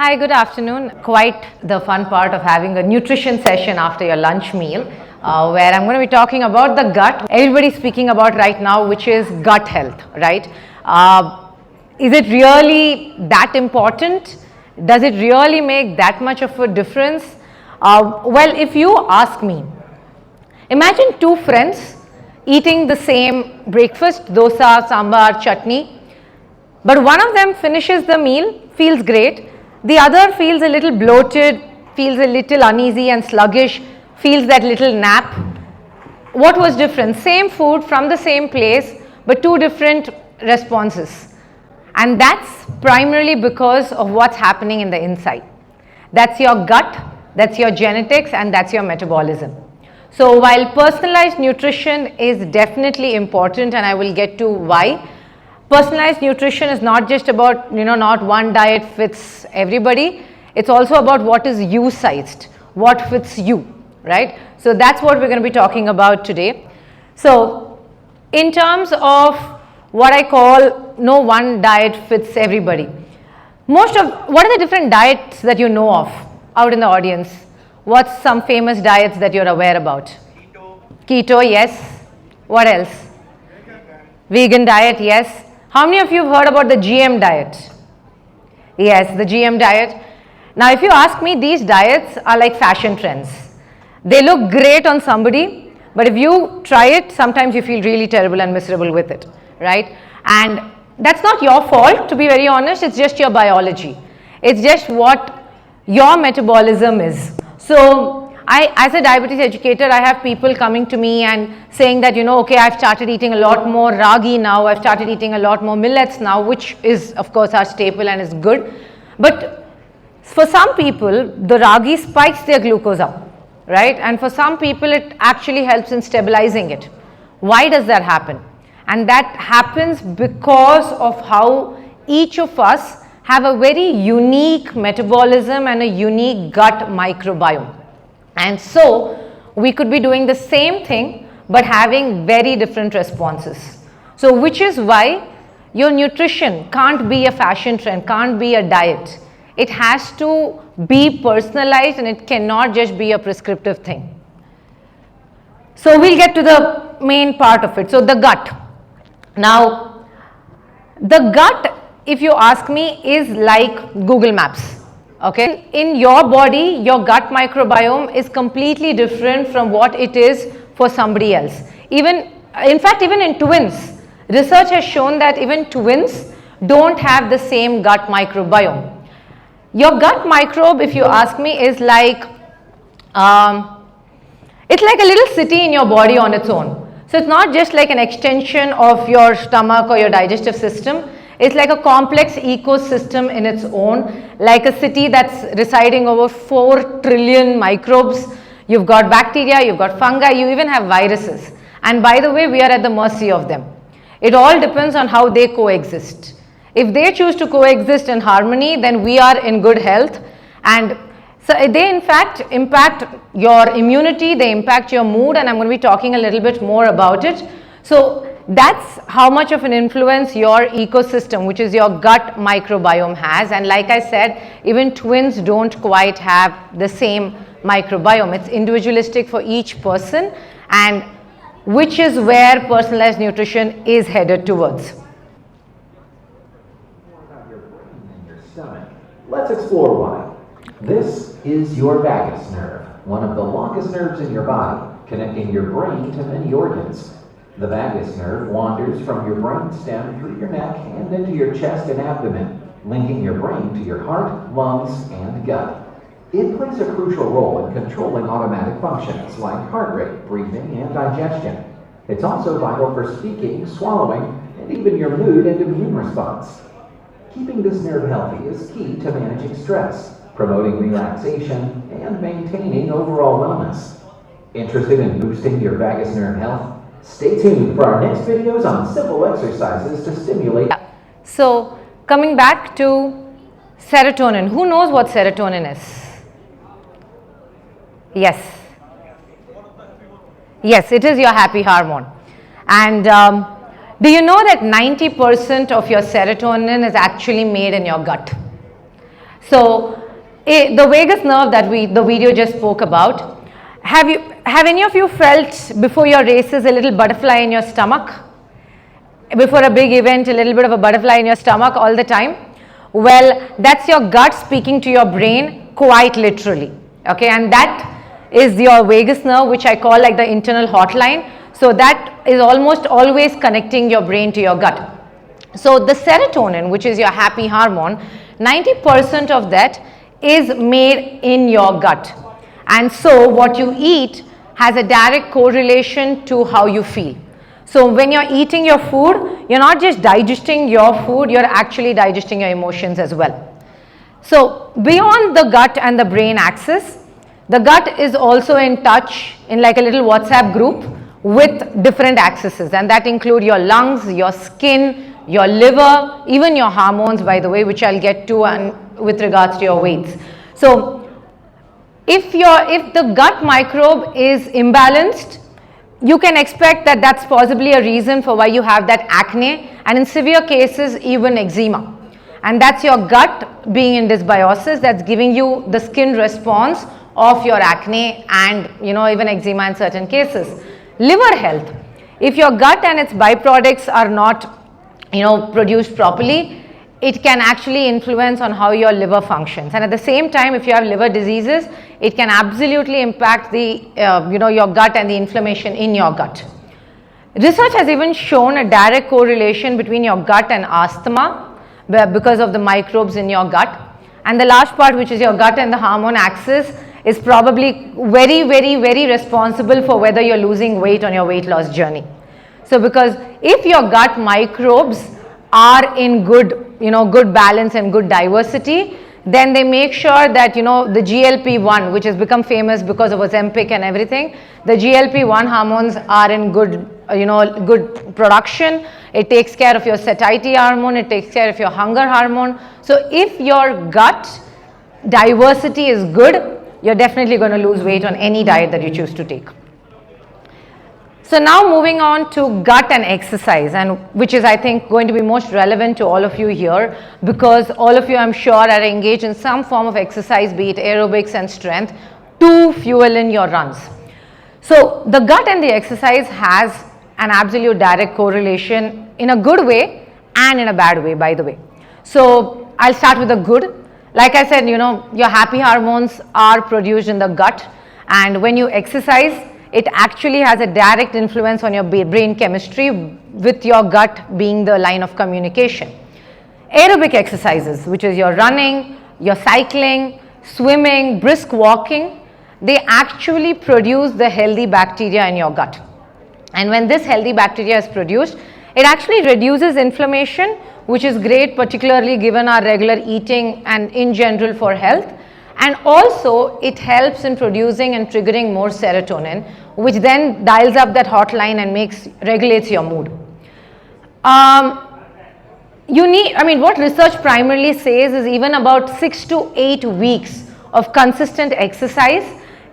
Hi, good afternoon. Quite the fun part of having a nutrition session after your lunch meal, where I'm going to be talking about the gut. Everybody's speaking about right now, which is gut health, right? Is it really that important? Does it really make that much of a difference? Well, if you ask me, imagine two friends eating the same breakfast, dosa, sambar, chutney, but one of them finishes the meal, feels great. The other feels a little bloated, feels a little uneasy and sluggish, feels that little nap. What was different? Same food from the same place, but two different responses. And that's primarily because of what's happening in the inside. That's your gut, that's your genetics, and that's your metabolism. So while personalized nutrition is definitely important, and I will get to why, personalized nutrition is not just about, not one diet fits everybody. It's also about what is you-sized, what fits you, right? So that's what we're going to be talking about today. So in terms of what I call no one diet fits everybody, what are the different diets that you know of out in the audience? What's some famous diets that you're aware about? Keto, yes. What else? Vegan diet, yes. How many of you have heard about the GM diet? Yes, the GM diet. Now, if you ask me, these diets are like fashion trends. They look great on somebody, but if you try it, sometimes you feel really terrible and miserable with it, right? And that's not your fault, to be very honest. It's just your biology. It's just what your metabolism is. So, as a diabetes educator, I have people coming to me and saying that, okay, I've started eating a lot more ragi now, I've started eating a lot more millets now, which is, of course, our staple and is good. But for some people, the ragi spikes their glucose up, right? And for some people, it actually helps in stabilizing it. Why does that happen? And that happens because of how each of us have a very unique metabolism and a unique gut microbiome. And so we could be doing the same thing but having very different responses. So which is why your nutrition can't be a fashion trend, can't be a diet. It has to be personalized and it cannot just be a prescriptive thing. So we'll get to the main part of it. So the gut. Now, the gut, if you ask me, is like Google Maps. Okay, in your body, your gut microbiome is completely different from what it is for somebody else. In fact, even in twins, research has shown that even twins don't have the same gut microbiome. Your gut microbe, if you ask me, is like, it's like a little city in your body on its own. So it's not just like an extension of your stomach or your digestive system. It's like a complex ecosystem in its own, like a city that's residing over 4 trillion microbes. You've got bacteria, you've got fungi, you even have viruses. And by the way, we are at the mercy of them. It all depends on how they coexist. If they choose to coexist in harmony, then we are in good health. And so they in fact impact your immunity, they impact your mood, and I'm going to be talking a little bit more about it. So that's how much of an influence your ecosystem, which is your gut microbiome, has. And like I said, even twins don't quite have the same microbiome. It's individualistic for each person, and which is where personalized nutrition is headed towards. Let's explore why. This is your vagus nerve, one of the longest nerves in your body, connecting your brain to many organs. The vagus nerve wanders from your brain stem through your neck and into your chest and abdomen, linking your brain to your heart, lungs, and gut. It plays a crucial role in controlling automatic functions like heart rate, breathing, and digestion. It's also vital for speaking, swallowing, and even your mood and immune response. Keeping this nerve healthy is key to managing stress, promoting relaxation, and maintaining overall wellness. Interested in boosting your vagus nerve health? Stay tuned for our next videos on simple exercises to stimulate. So coming back to serotonin. Who knows what serotonin is? Yes. Yes, it is your happy hormone. And do you know that 90% of your serotonin is actually made in your gut? So the vagus nerve that the video just spoke about, have any of you felt before your races a little butterfly in your stomach? Before a big event, a little bit of a butterfly in your stomach all the time? Well, that's your gut speaking to your brain quite literally, okay? And that is your vagus nerve, which I call like the internal hotline. So that is almost always connecting your brain to your gut. So the serotonin, which is your happy hormone, 90% of that is made in your gut. And so what you eat has a direct correlation to how you feel. So when you're eating your food, you're not just digesting your food, you're actually digesting your emotions as well. So beyond the gut and the brain axis, the gut is also in touch in like a little WhatsApp group with different axes, and that include your lungs, your skin, your liver, even your hormones, by the way, which I'll get to and with regards to your weights. So if the gut microbe is imbalanced, you can expect that that's possibly a reason for why you have that acne, and in severe cases even eczema. And that's your gut being in dysbiosis that's giving you the skin response of your acne and even eczema in certain cases. Liver health, if your gut and its byproducts are not produced properly, it can actually influence on how your liver functions. And at the same time, if you have liver diseases, it can absolutely impact the your gut and the inflammation in your gut. Research has even shown a direct correlation between your gut and asthma because of the microbes in your gut. And the last part, which is your gut and the hormone axis, is probably very, very, very responsible for whether you're losing weight on your weight loss journey. So because if your gut microbes are in good balance and good diversity, then they make sure that the GLP-1, which has become famous because of Ozempic and everything, the GLP-1 hormones are in good production. It takes care of your satiety hormone, it takes care of your hunger hormone. So if your gut diversity is good, you're definitely going to lose weight on any diet that you choose to take. So now moving on to gut and exercise, and which is I think going to be most relevant to all of you here, because all of you I'm sure are engaged in some form of exercise, be it aerobics and strength, to fuel in your runs. So the gut and the exercise has an absolute direct correlation in a good way and in a bad way, by the way. So I'll start with the good. Like I said, your happy hormones are produced in the gut, and when you exercise, it actually has a direct influence on your brain chemistry, with your gut being the line of communication. Aerobic exercises, which is your running, your cycling, swimming, brisk walking, they actually produce the healthy bacteria in your gut. And when this healthy bacteria is produced, it actually reduces inflammation, which is great, particularly given our regular eating and in general for health. And also it helps in producing and triggering more serotonin, which then dials up that hotline and regulates your mood. What research primarily says is even about 6 to 8 weeks of consistent exercise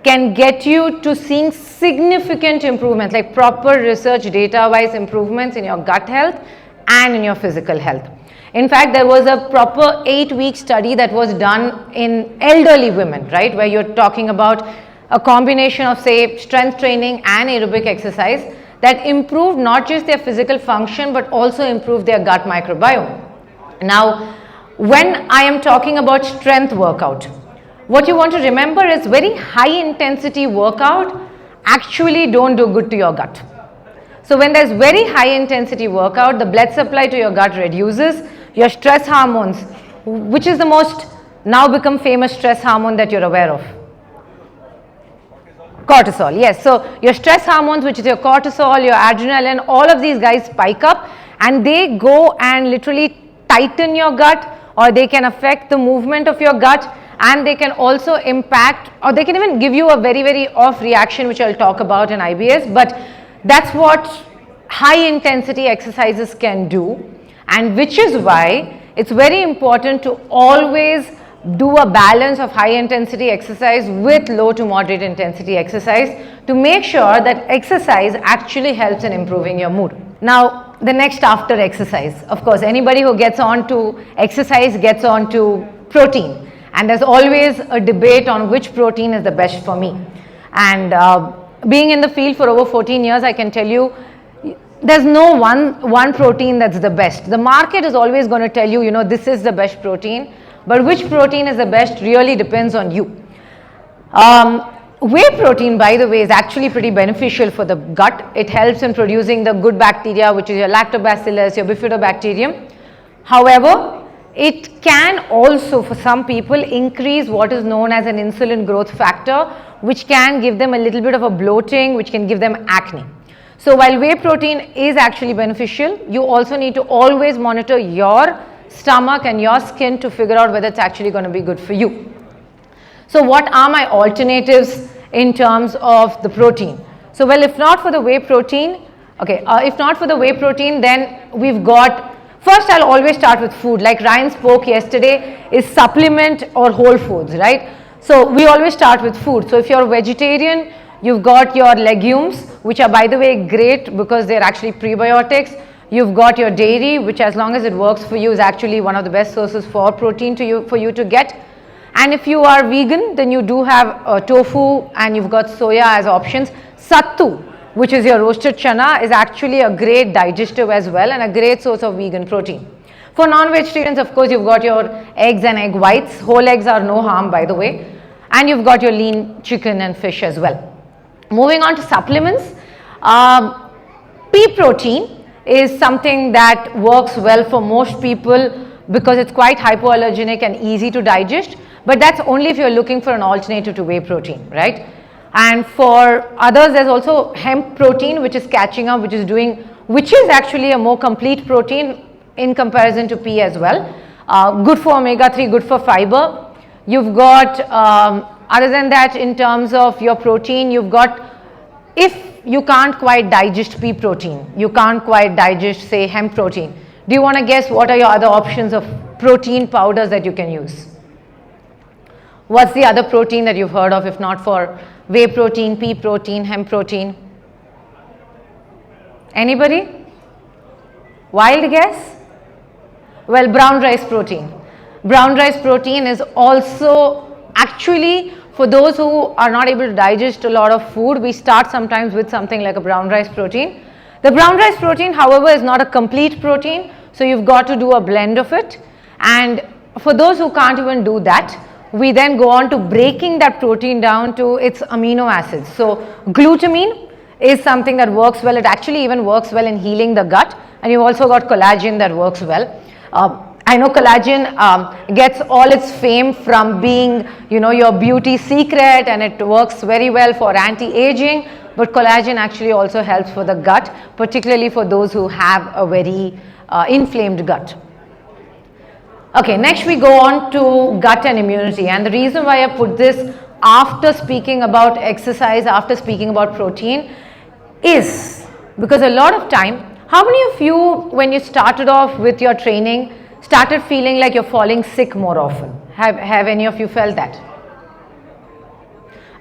can get you to seeing significant improvements, like proper research data-wise improvements in your gut health and in your physical health. In fact, there was a proper 8-week study that was done in elderly women, right, where you're talking about a combination of, say, strength training and aerobic exercise that improved not just their physical function but also improved their gut microbiome. Now, when I am talking about strength workout, what you want to remember is very high intensity workout actually don't do good to your gut. So when there's very high intensity workout, the blood supply to your gut reduces, your stress hormones, which is the most now become famous stress hormone that you're aware of? Cortisol, yes. So your stress hormones, which is your cortisol, your adrenaline, all of these guys spike up and they go and literally tighten your gut, or they can affect the movement of your gut, and they can also impact, or they can even give you a very, very off reaction, which I'll talk about in IBS. But that's what high intensity exercises can do, and which is why it's very important to always do a balance of high intensity exercise with low to moderate intensity exercise to make sure that exercise actually helps in improving your mood. Now, the next after exercise, of course, anybody who gets on to exercise gets on to protein. and there's always a debate on which protein is the best for me. And being in the field for over 14 years, I can tell you, there's no one protein that's the best. The market is always going to tell you, this is the best protein, but which protein is the best really depends on you. Whey protein, by the way, is actually pretty beneficial for the gut. It helps in producing the good bacteria, which is your lactobacillus, your bifidobacterium. However, it can also, for some people, increase what is known as an insulin growth factor, which can give them a little bit of a bloating, which can give them acne. So while whey protein is actually beneficial, you also need to always monitor your stomach and your skin to figure out whether it's actually going to be good for you. So what are my alternatives in terms of the protein? So well, if not for the whey protein, then we've got, first I'll always start with food. Like Ryan spoke yesterday, is supplement or whole foods, right? So we always start with food. So if you're a vegetarian, you've got your legumes, which are, by the way, great because they're actually prebiotics. You've got your dairy, which as long as it works for you is actually one of the best sources for protein for you to get. And if you are vegan, then you do have tofu, and you've got soya as options. Sattu, which is your roasted chana, is actually a great digestive as well and a great source of vegan protein. For non-vegetarians, of course, you've got your eggs and egg whites. Whole eggs are no harm, by the way. And you've got your lean chicken and fish as well. Moving on to supplements, pea protein is something that works well for most people because it's quite hypoallergenic and easy to digest, but that's only if you're looking for an alternative to whey protein, right? And for others, there's also hemp protein, which is catching up, which is actually a more complete protein in comparison to pea as well. Good for omega-3, good for fiber. You've got, other than that, in terms of your protein, you've got, if you can't quite digest pea protein, you can't quite digest, say, hemp protein, do you want to guess what are your other options of protein powders that you can use? What's the other protein that you've heard of, if not for whey protein, pea protein, hemp protein? Anybody? Wild guess? Well, brown rice protein. Brown rice protein is also actually, for those who are not able to digest a lot of food, we start sometimes with something like a brown rice protein. The brown rice protein, however, is not a complete protein, so you've got to do a blend of it. And for those who can't even do that, we then go on to breaking that protein down to its amino acids. So glutamine is something that works well. It actually even works well in healing the gut, and you've also got collagen that works well. I know collagen gets all its fame from being, your beauty secret, and it works very well for anti-aging, but collagen actually also helps for the gut, particularly for those who have a very inflamed gut. Okay, next we go on to gut and immunity, and the reason why I put this after speaking about exercise, after speaking about protein, is because a lot of time, how many of you, when you started off with your training, started feeling like you're falling sick more often? Have any of you felt that?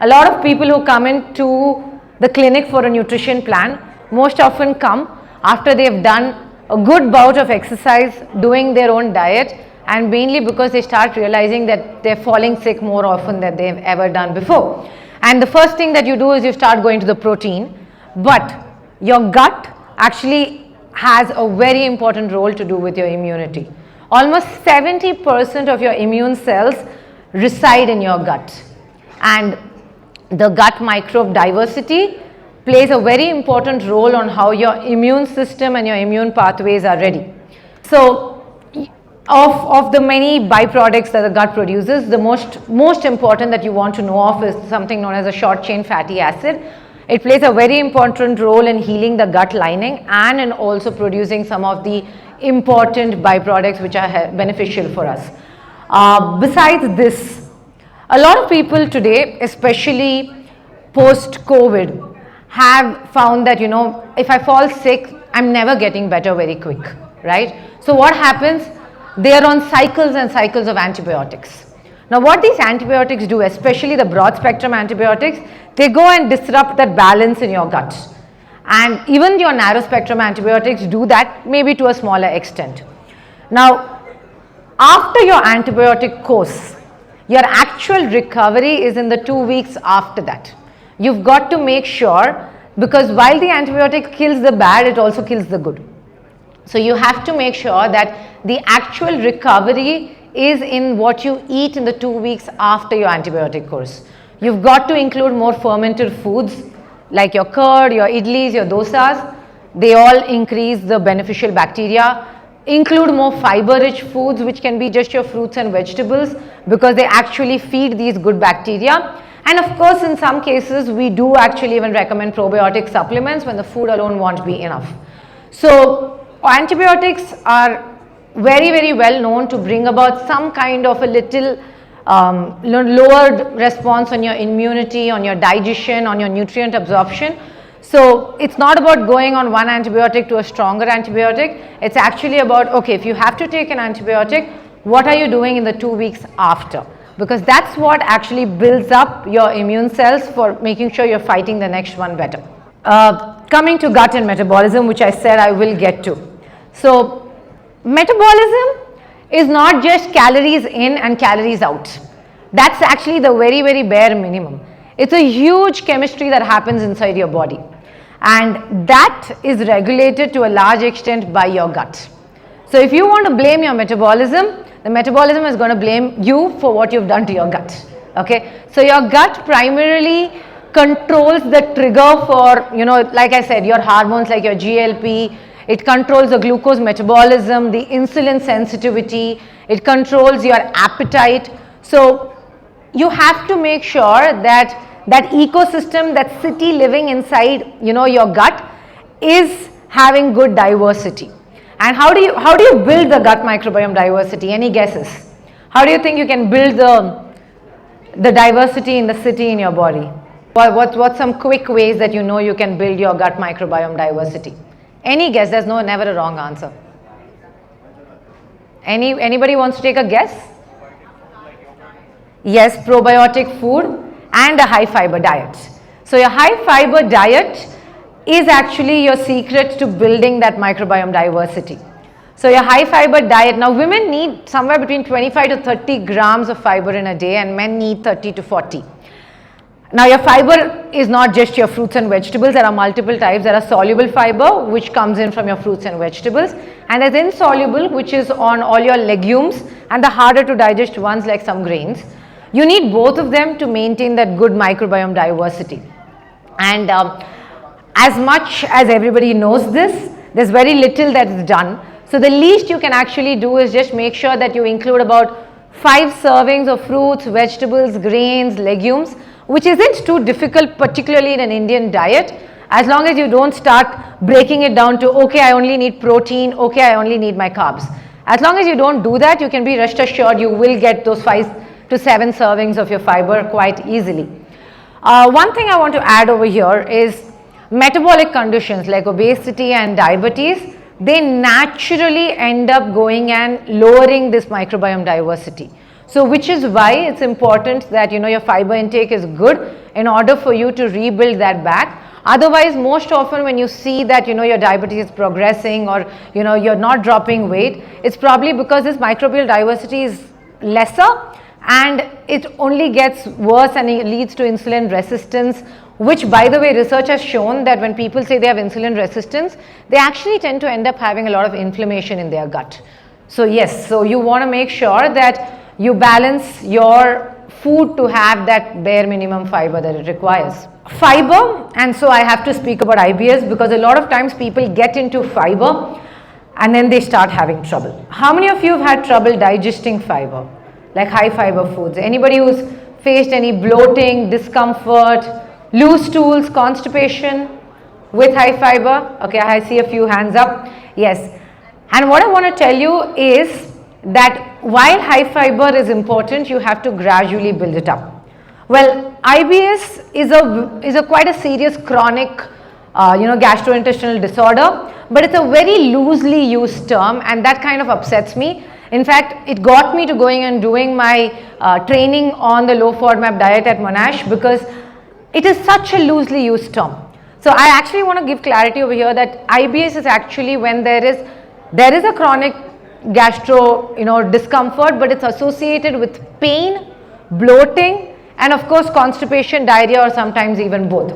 A lot of people who come into the clinic for a nutrition plan most often come after they've done a good bout of exercise, doing their own diet, and mainly because they start realizing that they're falling sick more often than they've ever done before. And the first thing that you do is you start going to the protein, but your gut actually has a very important role to do with your immunity. Almost 70% of your immune cells reside in your gut, and the gut microbe diversity plays a very important role on how your immune system and your immune pathways are ready. So of the many byproducts that the gut produces, the most important that you want to know of is something known as a short chain fatty acid. It plays a very important role in healing the gut lining and in also producing some of the important byproducts which are beneficial for us. Besides this, a lot of people today, especially post-COVID, have found that, if I fall sick, I'm never getting better very quick, right? So what happens? They are on cycles and cycles of antibiotics. Now what these antibiotics do, especially the broad spectrum antibiotics, they go and disrupt that balance in your gut. And even your narrow spectrum antibiotics do that, maybe to a smaller extent. Now, after your antibiotic course, Your actual recovery is in the 2 weeks after that. You've got to make sure, because while the antibiotic kills the bad, it also kills the good. So you have to make sure that the actual recovery is in what you eat in the 2 weeks after your antibiotic course. You've got to include more fermented foods like your curd, your idlis, your dosas. They all increase the beneficial bacteria. Include more fiber-rich foods, which can be just your fruits and vegetables, because they actually feed these good bacteria. And of course, in some cases, we do actually even recommend probiotic supplements when the food alone won't be enough. So antibiotics are very, very well known to bring about some kind of a little lowered response on your immunity, on your digestion, on your nutrient absorption. So it's not about going on one antibiotic to a stronger antibiotic. It's actually about, okay, if you have to take an antibiotic, what are you doing in the 2 weeks after? Because that's what actually builds up your immune cells for making sure you're fighting the next one better. Coming to gut and metabolism, which I said I will get to. So metabolism is not just calories in and calories out. That's actually the very, very bare minimum. It's a huge chemistry that happens inside your body, and that is regulated to a large extent by your gut. So if you want to blame your metabolism, the metabolism is going to blame you for what you've done to your gut. Okay, so your gut primarily controls the trigger for, like I said, your hormones like your GLP. It controls the glucose metabolism, the insulin sensitivity. It controls your appetite. So you have to make sure that that ecosystem, that city living inside, your gut is having good diversity. And how do you build the gut microbiome diversity? Any guesses? How do you think you can build the diversity in the city in your body? What's some quick ways that you can build your gut microbiome diversity? Any guess? There's never a wrong answer. Anybody wants to take a guess? Yes, probiotic food and a high fiber diet. So your high fiber diet is actually your secret to building that microbiome diversity. So your high fiber diet, now women need somewhere between 25 to 30 grams of fiber in a day, and men need 30 to 40. Now your fiber is not just your fruits and vegetables. There are multiple types. There are soluble fiber, which comes in from your fruits and vegetables, and there's insoluble, which is on all your legumes and the harder to digest ones like some grains. You need both of them to maintain that good microbiome diversity. And as much as everybody knows this, there's very little that is done. So the least you can actually do is just make sure that you include about 5 servings of fruits, vegetables, grains, legumes, which isn't too difficult, particularly in an Indian diet, as long as you don't start breaking it down to, okay, I only need protein, okay, I only need my carbs. As long as you don't do that, you can be rest assured you will get those 5 to 7 servings of your fiber quite easily. One thing I want to add over here is metabolic conditions like obesity and diabetes, they naturally end up going and lowering this microbiome diversity. So which is why it's important that your fiber intake is good in order for you to rebuild that back. Otherwise, most often when you see that your diabetes is progressing or you're not dropping weight, it's probably because this microbial diversity is lesser and it only gets worse and it leads to insulin resistance, which by the way research has shown that when people say they have insulin resistance, they actually tend to end up having a lot of inflammation in their gut. So yes, so you want to make sure that you balance your food to have that bare minimum fiber that it requires. Fiber, and so I have to speak about IBS because a lot of times people get into fiber and then they start having trouble. How many of you have had trouble digesting fiber, like high fiber foods? Anybody who's faced any bloating, discomfort, loose stools, constipation with high fiber? Okay, I see a few hands up. Yes. And what I want to tell you is that while high fiber is important, you have to gradually build it up. Well, IBS is a quite a serious chronic gastrointestinal disorder, but it's a very loosely used term, and that kind of upsets me. In fact, it got me to going and doing my training on the low FODMAP diet at Monash because it is such a loosely used term. So I actually want to give clarity over here that IBS is actually when there is a chronic gastro discomfort, but it's associated with pain, bloating, and of course constipation, diarrhea, or sometimes even both.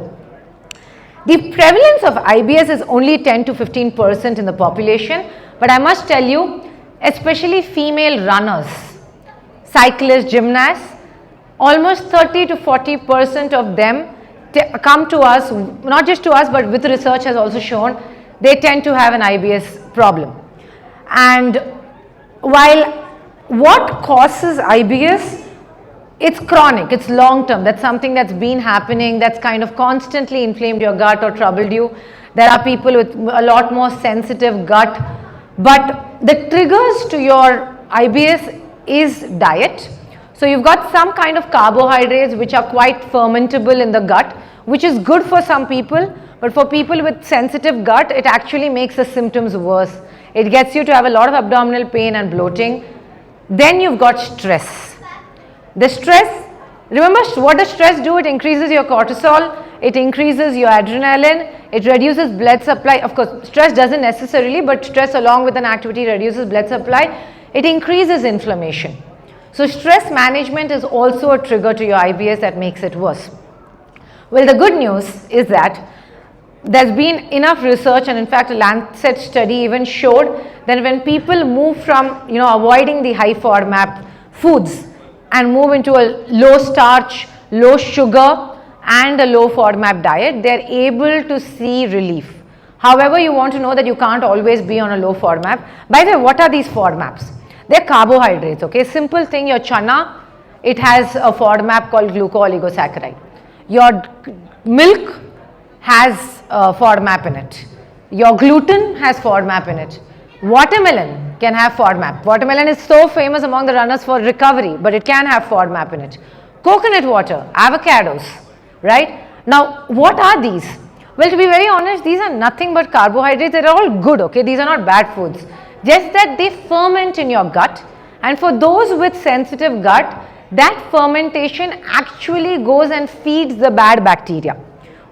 The prevalence of IBS is only 10 to 15% in the population, but I must tell you, especially female runners, cyclists, gymnasts, almost 30 to 40% of them come to us, not just to us, but with research has also shown they tend to have an IBS problem. And while what causes IBS, it's chronic, it's long term, that's something that's been happening, that's kind of constantly inflamed your gut or troubled you. There are people with a lot more sensitive gut, but the triggers to your IBS is diet. So you've got some kind of carbohydrates which are quite fermentable in the gut, which is good for some people, but for people with sensitive gut, it actually makes the symptoms worse. It gets you to have a lot of abdominal pain and bloating. Then you've got stress. The stress, remember what does stress do? It increases your cortisol, it increases your adrenaline, it reduces blood supply. Of course, stress doesn't necessarily, but stress along with an activity reduces blood supply. It increases inflammation. So stress management is also a trigger to your IBS that makes it worse. Well, the good news is that there's been enough research, and in fact a Lancet study even showed that when people move from avoiding the high FODMAP foods and move into a low starch, low sugar and a low FODMAP diet, they're able to see relief. However, you want to know that you can't always be on a low FODMAP. By the way, what are these FODMAPs? They're carbohydrates, okay? Simple thing, your chana, it has a FODMAP called glucooligosaccharides. Your milk has FODMAP in it. Your gluten has FODMAP in it. Watermelon can have FODMAP. Watermelon is so famous among the runners for recovery, but it can have FODMAP in it. Coconut water, avocados, right? Now, what are these? Well, to be very honest, these are nothing but carbohydrates. They're all good, okay? These are not bad foods. Just that they ferment in your gut, and for those with sensitive gut, that fermentation actually goes and feeds the bad bacteria,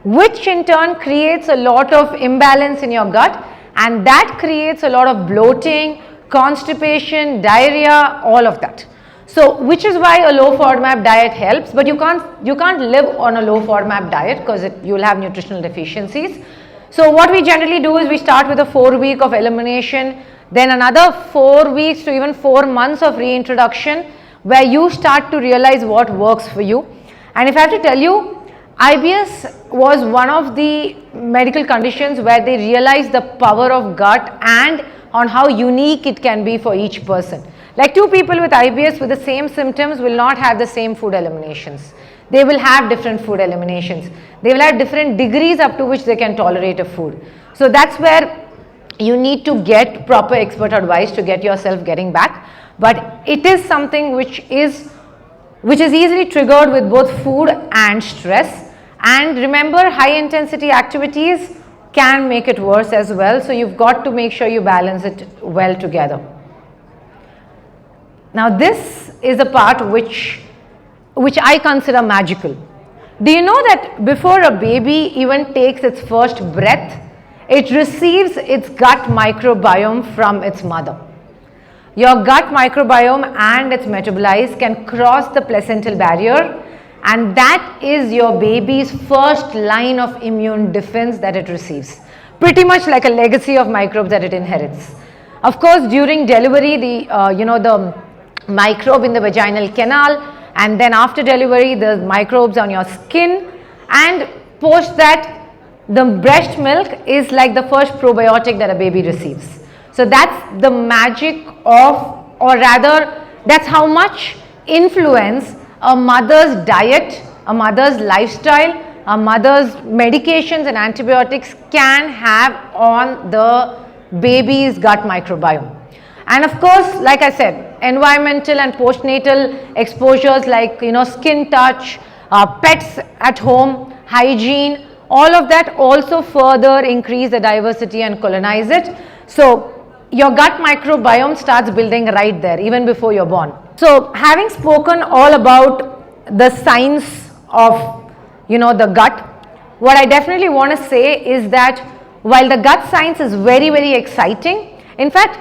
which in turn creates a lot of imbalance in your gut, and that creates a lot of bloating, constipation, diarrhea, all of that. So which is why a low FODMAP diet helps, but you can't live on a low FODMAP diet because you'll have nutritional deficiencies. So what we generally do is we start with a 4-week of elimination, then another 4 weeks to even 4 months of reintroduction, where you start to realize what works for you. And if I have to tell you, IBS was one of the medical conditions where they realized the power of gut and on how unique it can be for each person. Like two people with IBS with the same symptoms will not have the same food eliminations. They will have different food eliminations. They will have different degrees up to which they can tolerate a food. So that's where you need to get proper expert advice to get yourself getting back. But it is something which is easily triggered with both food and stress. And remember, high intensity activities can make it worse as well. So you've got to make sure you balance it well together. Now this is a part which I consider magical. Do you know that before a baby even takes its first breath, it receives its gut microbiome from its mother? Your gut microbiome and its metabolites can cross the placental barrier, and that is your baby's first line of immune defense that it receives. Pretty much like a legacy of microbes that it inherits. Of course, during delivery, the microbe in the vaginal canal, and then after delivery, the microbes on your skin, and post that, the breast milk is like the first probiotic that a baby receives. So that's the magic of, or rather, that's how much influence a mother's diet, a mother's lifestyle, a mother's medications and antibiotics can have on the baby's gut microbiome. And of course, like I said, environmental and postnatal exposures like skin touch, pets at home, hygiene, all of that also further increase the diversity and colonize it. So your gut microbiome starts building right there even before you're born. So having spoken all about the science of the gut, what I definitely want to say is that while the gut science is very, very exciting, in fact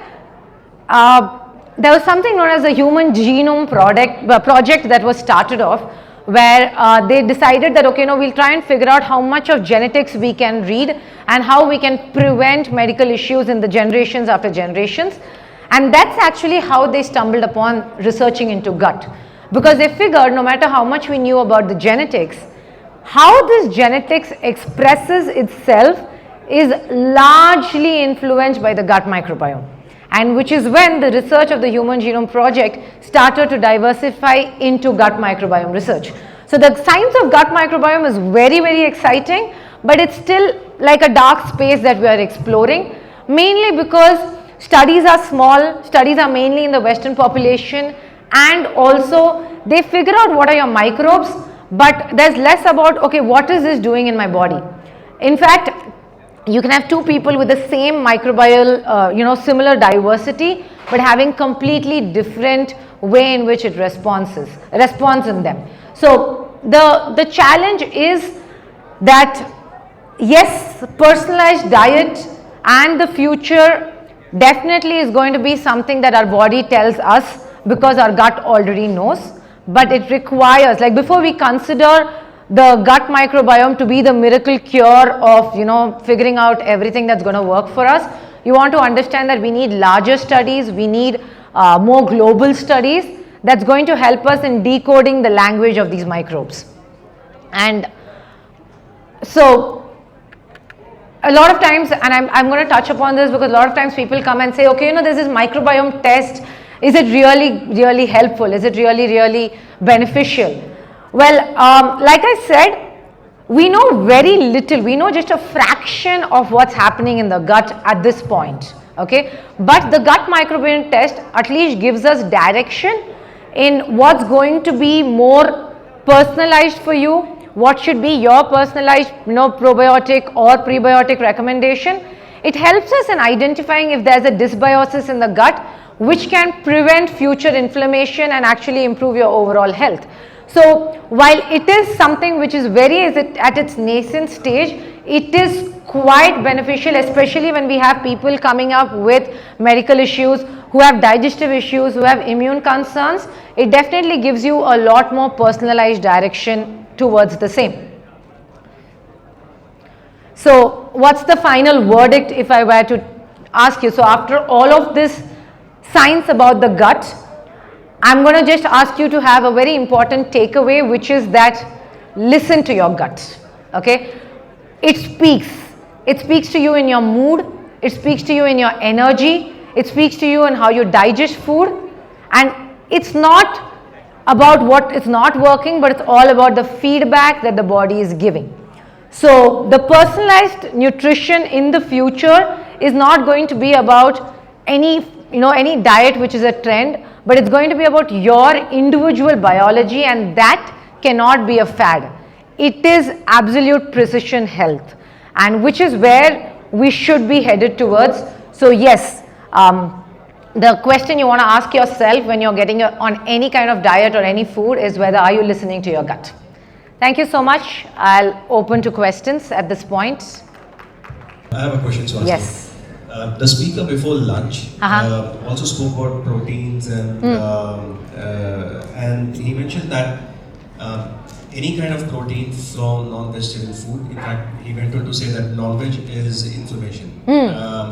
there was something known as the Human Genome project that was started off, where they decided that, okay, no, we'll try and figure out how much of genetics we can read and how we can prevent medical issues in the generations after generations. And that's actually how they stumbled upon researching into gut, because they figured no matter how much we knew about the genetics, how this genetics expresses itself is largely influenced by the gut microbiome, and which is when the research of the Human Genome Project started to diversify into gut microbiome research. So the science of gut microbiome is very, very exciting, but it's still like a dark space that we are exploring, mainly because studies are small, studies are mainly in the Western population, and also they figure out what are your microbes, but there's less about, okay, what is this doing in my body? In fact, you can have two people with the same microbial, similar diversity, but having completely different way in which it responds in them. So the challenge is that yes, personalized diet and the future definitely is going to be something that our body tells us because our gut already knows, but it requires, like before we consider the gut microbiome to be the miracle cure of figuring out everything that's going to work for us, you want to understand that we need larger studies, we need more global studies that's going to help us in decoding the language of these microbes. And so a lot of times, and I'm going to touch upon this because a lot of times people come and say, okay, there's this microbiome test, is it really helpful, is it really beneficial? Well, like I said, we know very little, we know just a fraction of what's happening in the gut at this point, okay? But the gut microbiome test at least gives us direction in what's going to be more personalized for you, what should be your personalized probiotic or prebiotic recommendation. It helps us in identifying if there's a dysbiosis in the gut, which can prevent future inflammation and actually improve your overall health. So while it is something which is at its nascent stage, it is quite beneficial, especially when we have people coming up with medical issues, who have digestive issues, who have immune concerns. It definitely gives you a lot more personalized direction towards the same. So what's the final verdict if I were to ask you? So after all of this science about the gut, I'm going to just ask you to have a very important takeaway, which is that listen to your gut, okay? It speaks to you in your mood, it speaks to you in your energy, it speaks to you in how you digest food, and it's not about what is not working, but it's all about the feedback that the body is giving. So the personalized nutrition in the future is not going to be about any diet which is a trend, but it's going to be about your individual biology, and that cannot be a fad. It is absolute precision health, and which is where we should be headed towards. So yes, the question you want to ask yourself when you're getting on any kind of diet or any food is whether are you listening to your gut. Thank you so much. I'll open to questions at this point. I have a question, Suhasini. Yes. The speaker before lunch also spoke about proteins and he mentioned that any kind of protein from non-vegetable food, in fact he went on to say that non-veg is inflammation.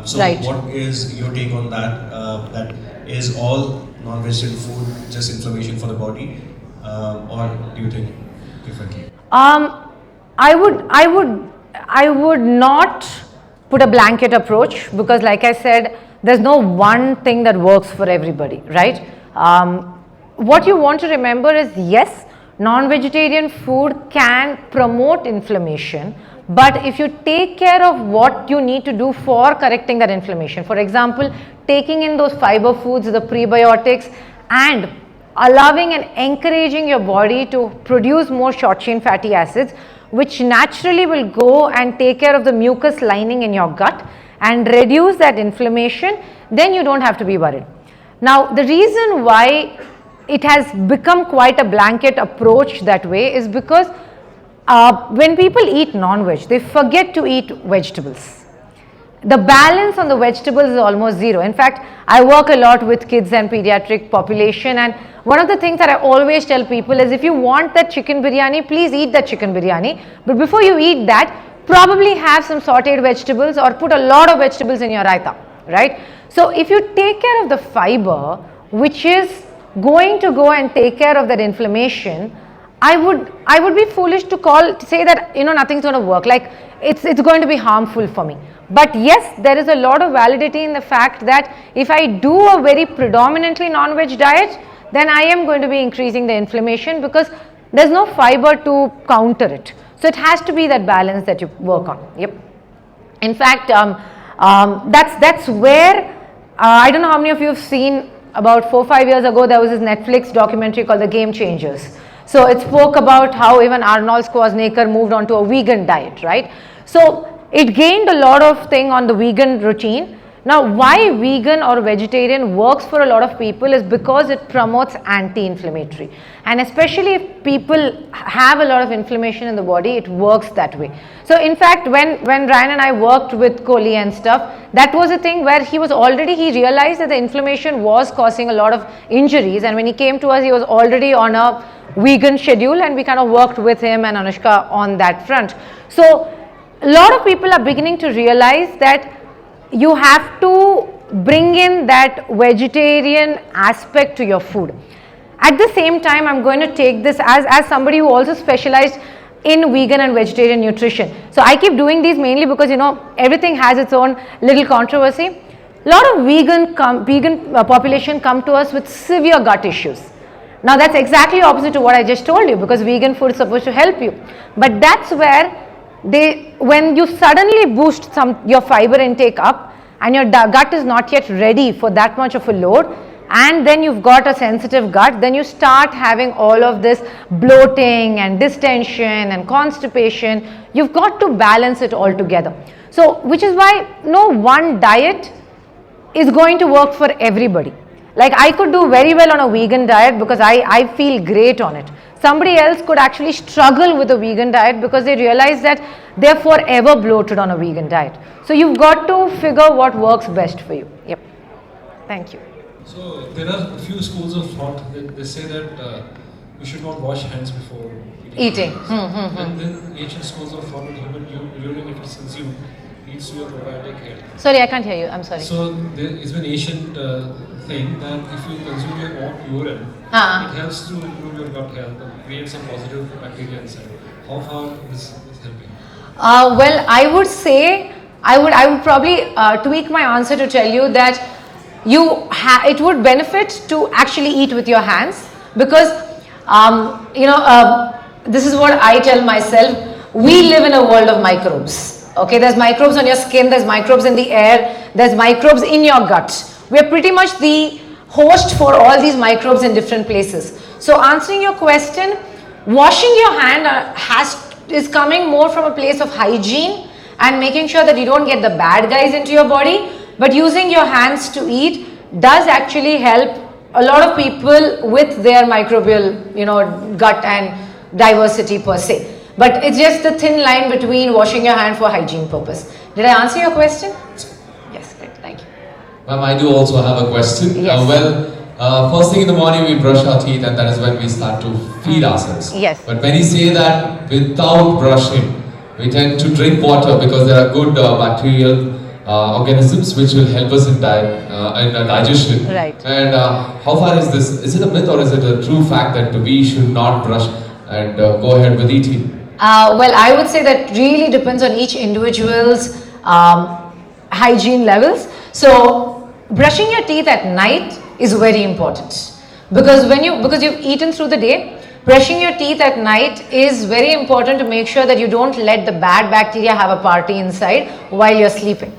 So right. What is your take on that? That is all non-vegetable food just inflammation for the body, or do you think differently? I would not put a blanket approach, because like I said, there's no one thing that works for everybody, right? What you want to remember is, yes, non-vegetarian food can promote inflammation, but if you take care of what you need to do for correcting that inflammation, for example, taking in those fiber foods, the prebiotics, and allowing and encouraging your body to produce more short chain fatty acids, which naturally will go and take care of the mucus lining in your gut and reduce that inflammation, then you don't have to be worried. Now, the reason why it has become quite a blanket approach that way is because when people eat non-veg, they forget to eat vegetables. the balance on the vegetables is almost zero. In fact, I work a lot with kids and pediatric population, and one of the things that I always tell people is, if you want that chicken biryani, please eat that chicken biryani, but before you eat that, probably have some sauteed vegetables or put a lot of vegetables in your raita, right? So if you take care of the fiber, which is going to go and take care of that inflammation, I would be foolish to say that, you know, nothing's going to work, like it's going to be harmful for me. But yes, there is a lot of validity in the fact that if I do a very predominantly non-veg diet, then I am going to be increasing the inflammation, because there's no fiber to counter it. So it has to be that balance that you work on. Yep. In fact, that's where I don't know how many of you have seen, about 4-5 years ago there was this Netflix documentary called The Game Changers. So it spoke about how even Arnold Schwarzenegger moved on to a vegan diet, right? So it gained a lot of thing on the vegan routine. Now, why vegan or vegetarian works for a lot of people is because it promotes anti-inflammatory, and especially if people have a lot of inflammation in the body, it works that way. So in fact, when Ryan and I worked with Kohli and stuff, that was a thing where he realized that the inflammation was causing a lot of injuries, and when he came to us, he was already on a vegan schedule, and we kind of worked with him and Anushka on that front. So a lot of people are beginning to realize that you have to bring in that vegetarian aspect to your food. At the same time, I'm going to take this as somebody who also specialized in vegan and vegetarian nutrition. So I keep doing these mainly because, you know, everything has its own little controversy. A lot of vegan population come to us with severe gut issues. Now that's exactly opposite to what I just told you, because vegan food is supposed to help you. But that's where when you suddenly boost your fiber intake up, and your gut is not yet ready for that much of a load, and then you've got a sensitive gut, then you start having all of this bloating and distension and constipation. You've got to balance it all together. So which is why no one diet is going to work for everybody. Like I could do very well on a vegan diet because I feel great on it. Somebody else could actually struggle with a vegan diet because they realize that they're forever bloated on a vegan diet. So you've got to figure what works best for you. Yep. Thank you. So there are a few schools of thought that they say that we should not wash hands before eating. And then ancient schools of thought that human urine, if it's consumed, leads to a probiotic head. Sorry, I can't hear you. I'm sorry. So there is an ancient thing that if you consume your own urine, it helps to improve your gut health and create some positive bacteria inside. How far is helping? Well, I would say I would probably tweak my answer to tell you that it would benefit to actually eat with your hands, because this is what I tell myself. We live in a world of microbes. Okay, there's microbes on your skin, there's microbes in the air, there's microbes in your gut. We're pretty much the host for all these microbes in different places. So answering your question, washing your hand is coming more from a place of hygiene and making sure that you don't get the bad guys into your body, but using your hands to eat does actually help a lot of people with their microbial, gut and diversity per se. But it's just the thin line between washing your hand for hygiene purpose. Did I answer your question? Yes, great, thank you. Ma'am, I do also have a question. Yes. First thing in the morning we brush our teeth, and that is when we start to feed ourselves. Yes. But many say that without brushing, we tend to drink water because there are good bacterial organisms which will help us in digestion. Right. And how far is this? Is it a myth or is it a true fact that we should not brush and go ahead with eating? Well, I would say that really depends on each individual's hygiene levels. So brushing your teeth at night is very important, because because you've eaten through the day, brushing your teeth at night is very important to make sure that you don't let the bad bacteria have a party inside while you're sleeping.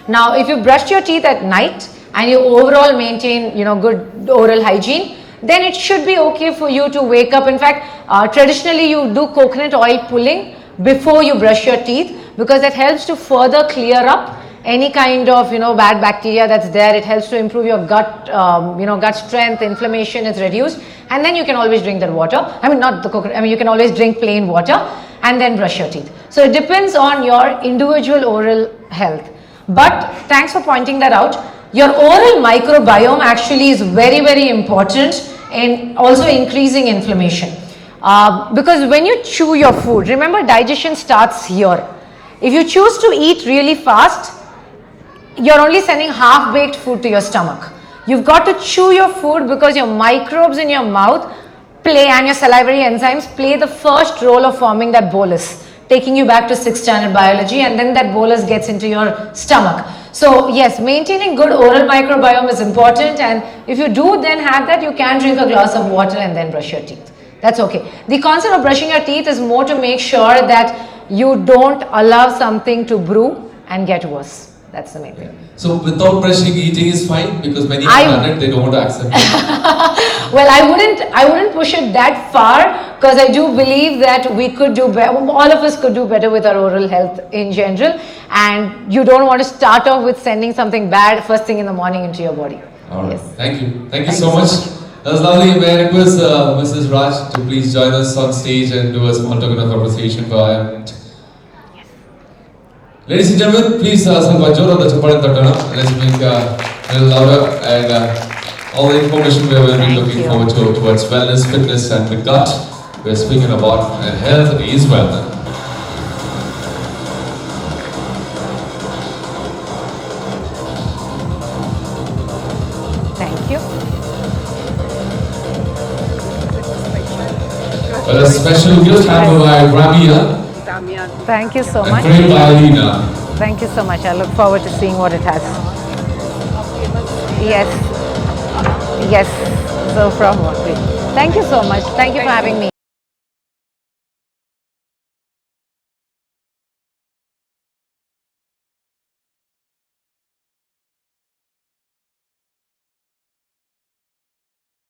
Now, if you brushed your teeth at night and you overall maintain, good oral hygiene, then it should be okay for you to wake up. In fact, traditionally you do coconut oil pulling before you brush your teeth, because that helps to further clear up any kind of bad bacteria that's there. It helps to improve your gut, gut strength. Inflammation is reduced, and then you can always drink that water. Not the coconut. You can always drink plain water and then brush your teeth. So it depends on your individual oral health. But thanks for pointing that out. Your oral microbiome actually is very, very important in also increasing inflammation. Because when you chew your food, remember digestion starts here. If you choose to eat really fast, you're only sending half-baked food to your stomach. You've got to chew your food because your microbes in your mouth play, and your salivary enzymes play the first role of forming that bolus, taking you back to 6th standard biology, and then that bolus gets into your stomach. So yes, maintaining good oral microbiome is important, and if you do then have that, you can drink a glass of water and then brush your teeth. That's okay. The concept of brushing your teeth is more to make sure that you don't allow something to brew and get worse. That's the main thing. So without brushing, eating is fine, because many have done it, they don't want to accept it. Well, I wouldn't push it that far, because I do believe that we could do better. All of us could do better with our oral health in general, and you don't want to start off with sending something bad first thing in the morning into your body. All right. Yes. Thank you. Thank you so much. That was lovely. May I request Mrs. Raj to please join us on stage and do a small token of appreciation for her. Ladies and gentlemen, please ಸ್ವಲ್ಪ ಜೋರಾದ ಚಪ್ಪಾಳೆ ತಟ್ಟೋಣ. Let's make a little louder, and all the information we have been looking forward to towards wellness, fitness and the gut. We're speaking about health is wealth. Thank you. Well, a special gift hamper by Ramia. Thank you so much. And framed by Alina. Thank you so much. I look forward to seeing what it has. Yes. Yes. So from what we. Thank you so much. Thank you for having me.